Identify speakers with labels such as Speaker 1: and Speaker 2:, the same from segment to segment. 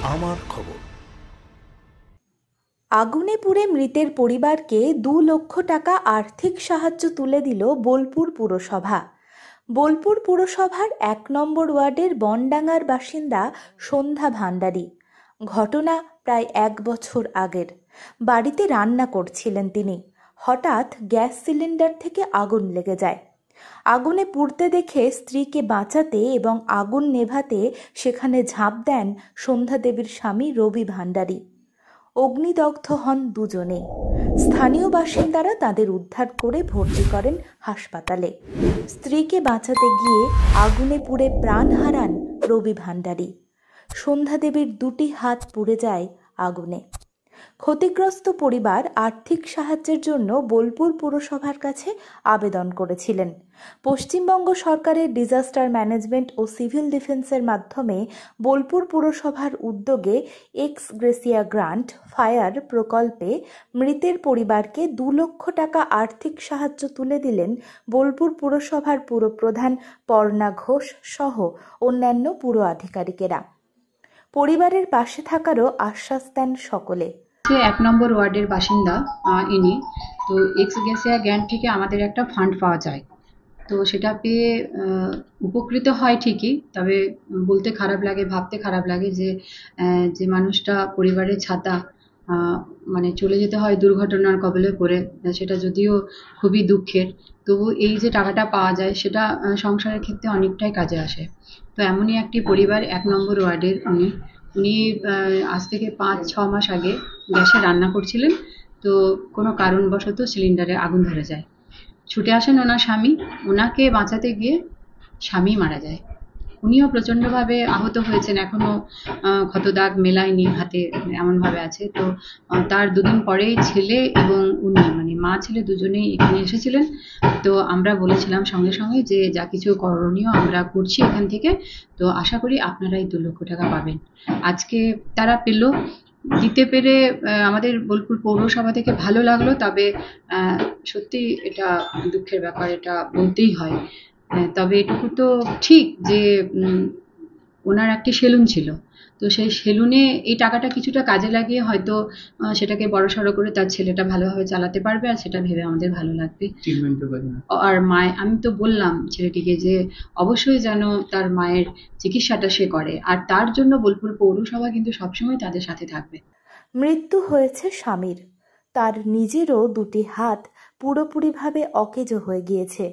Speaker 1: আমার খবর।
Speaker 2: আগুনে পুড়ে মৃতের পরিবারকে 2 লক্ষ টাকা আর্থিক সাহায্য তুলে দিল বোলপুর পুরসভা। বোলপুর পুরসভার 1 নম্বর ওয়ার্ডের বনডাঙ্গার বাসিন্দা সন্ধ্যা ভান্ডারী। ঘটনা প্রায় 1 বছর আগের। বাড়িতে রান্না করছিলেন তিনি। হঠাৎ গ্যাস সিলিন্ডার থেকে আগুন লেগে যায়। আগুনে পুড়তে দেখে স্ত্রীকে বাঁচাতে এবং আগুন নেভাতে সেখানে ঝাঁপ দেন সন্ধ্যা দেবীর স্বামী রবি ভান্ডারী। অগ্নিদগ্ধ হন দুজনেই। স্থানীয় বাসিন্দারা তাদের উদ্ধার করে ভর্তি করেন হাসপাতালে। স্ত্রীকে বাঁচাতে গিয়ে আগুনে পুড়ে প্রাণ হারান রবি ভান্ডারী। সন্ধ্যা দেবীর 2টি হাত পুড়ে যায় আগুনে। ক্ষতিগ্রস্ত পরিবার আর্থিক সাহায্যের জন্য বোলপুর পুরসভার কাছে আবেদন করেছিলেন। পশ্চিমবঙ্গ সরকারের ডিজাস্টার ম্যানেজমেন্ট ও সিভিল ডিফেন্সের মাধ্যমে বোলপুর পুরসভার উদ্যোগে এক্স গ্রেসিয়া গ্রান্ট ফায়ার প্রকল্পে মৃতের পরিবারকে 2 লক্ষ টাকা আর্থিক সাহায্য তুলে দিলেন বোলপুর পুরসভার পুরপ্রধান পর্ণা ঘোষ সহ অন্যান্য পুর আধিকারিকেরা। পরিবারের পাশে থাকারও আশ্বাস দেন সকলে।
Speaker 3: 1 নম্বর ওয়ার্ডের বাসিন্দা ইনি। তো এক্স গ্রেসিয়া গ্র্যান্ট থেকে আমাদের একটা ফান্ড পাওয়া যায়, তো সেটা পেয়ে উপকৃত হয় ঠিকই, তবে বলতে খারাপ লাগে, ভাবতে খারাপ লাগে যে মানুষটা পরিবারের ছাতা মানে চলে যেতে হয় দুর্ঘটনার কবলে পড়ে, সেটা যদিও খুবই দুঃখের, তবু এই যে টাকাটা পাওয়া যায় সেটা সংসারের ক্ষেত্রে অনেকটাই কাজে আসে। তো এমনই একটি পরিবার 1 নম্বর ওয়ার্ডের উনি আজ থেকে 5-6 মাস আগে গ্যাসে রান্না করছিলেন। তো কোনো কারণবশত সিলিন্ডারে আগুন ধরে যায়। ছুটে আসেন ওনার স্বামী, ওনাকে বাঁচাতে গিয়ে স্বামী মারা যায়। উনিও প্রচণ্ডভাবে আহত হয়েছেন, এখনও ক্ষতদাগ মেলায়নি, হাতে এমনভাবে আছে। তো তার 2 দিন পরেই ছেলে এবং উনি মানে মা ছেলে দুজনেই এখানে এসেছিলেন। তো আমরা বলেছিলাম সঙ্গে সঙ্গে যে যা কিছু করণীয় আমরা করছি এখান থেকে, তো আশা করি আপনারা এই 2 লক্ষ টাকা পাবেন। আজকে তারা পেল, দিতে পেরে আমাদের বোলপুর পৌরসভা থেকে ভালো লাগলো, তবে সত্যি এটা দুঃখের ব্যাপার, এটা বলতেই হয়। তবে এটুকু তো ঠিক যে ওনার একটি সেলুন ছিল, তো সেই সেলুনে এই টাকাটা কিছুটা কাজে লাগিয়ে হয়তো সেটাকে বড়সড় করে তার ছেলেটা ভালোভাবে চালাতে পারবে, আর সেটা ভেবে আমাদের ভালো লাগবে। আর মায়ের, আমি তো বললাম ছেলেটিকে যে অবশ্যই যেন তার মায়ের চিকিৎসাটা সে করে, আর তার জন্য বোলপুর পৌরসভা কিন্তু সবসময় তাদের সাথে থাকবে।
Speaker 2: মৃত্যু হয়েছে স্বামীর। তার নিজেরও 2টি হাত পুরোপুরিভাবে অকেজো হয়ে গিয়েছে।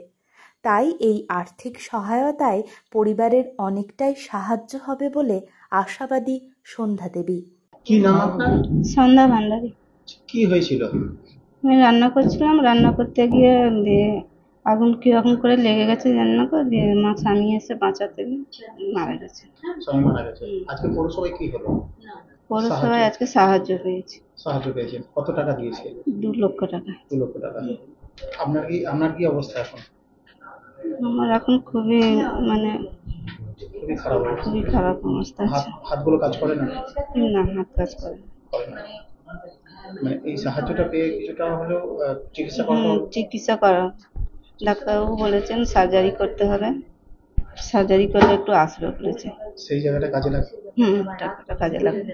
Speaker 2: তাই এই আর্থিক সহায়তায় পরিবারের অনেকটাই সাহায্য হবে বলে আশাবাদী সন্ধ্যা দেবী।
Speaker 4: কি নাম আপনার?
Speaker 5: সন্ধ্যা ভান্ডারী।
Speaker 4: কি হয়েছিল?
Speaker 5: আমি রান্না করছিলাম, রান্না করতে গিয়ে আগুন কিরকম করে লেগে গেছে জানি না, দিয়ে আমার স্বামী এসে বাঁচাতে মারা গেছে।
Speaker 4: স্বামী মারা গেছে। আজকে পৌরসভায় কি হলো?
Speaker 5: পৌরসভায় আজকে সাহায্য পেয়েছি।
Speaker 4: সাহায্য পেয়েছেন? কত টাকা দিয়েছে?
Speaker 5: 2 লক্ষ টাকা।
Speaker 4: 2 লক্ষ টাকা। আপনার কি অবস্থা এখন?
Speaker 5: আমার এখন খুবই মানে খুবই খারাপ অবস্থা আছে।
Speaker 4: হাতগুলো কাজ করে না?
Speaker 5: না, হাত কাজ করে না।
Speaker 4: মানে এই সাহায্যটা পেয়ে কিছুটা হলেও
Speaker 5: চিকিৎসা করা, ডাক্তারবাবু বলেছেন সার্জারি করতে হবে, সার্জারি করলে একটু আসবে বলেছে।
Speaker 4: সেই জায়গাটা কাজে লাগবে।
Speaker 5: টাকাটা কাজে লাগবে।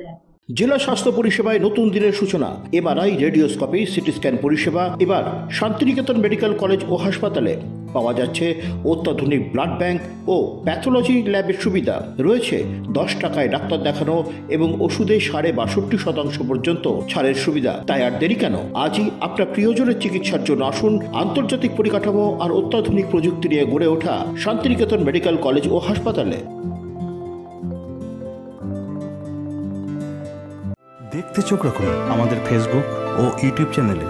Speaker 1: জেলা স্বাস্থ্য পরিষেবায় নতুন দিনের সূচনা। এবারই রেডিওস্কোপি, সিটি স্ক্যান পরিষেবা। এবার শান্তিনিকেতন মেডিকেল কলেজ ও হাসপাতালে পাওয়া যাচ্ছে অত্যাধুনিক ব্লাড ব্যাংক ও প্যাথোলজি ল্যাবের সুবিধা। রয়েছে 10 টাকায় ডাক্তার দেখানো এবং ওষুধে 62% পর্যন্ত ছাড়ের সুবিধা। তাই আর দেরি কেন? আজই আপনার প্রিয়জনের চিকিৎসার জন্য আসুন আন্তর্জাতিক পরিকাঠামো আর অত্যাধুনিক প্রযুক্তি নিয়ে গড়ে ওঠা শান্তিনিকেতন মেডিকেল কলেজ ও হাসপাতালে।
Speaker 6: দেখতে চোখ রাখুন আমাদের ফেসবুক ও ইউটিউব চ্যানেলে।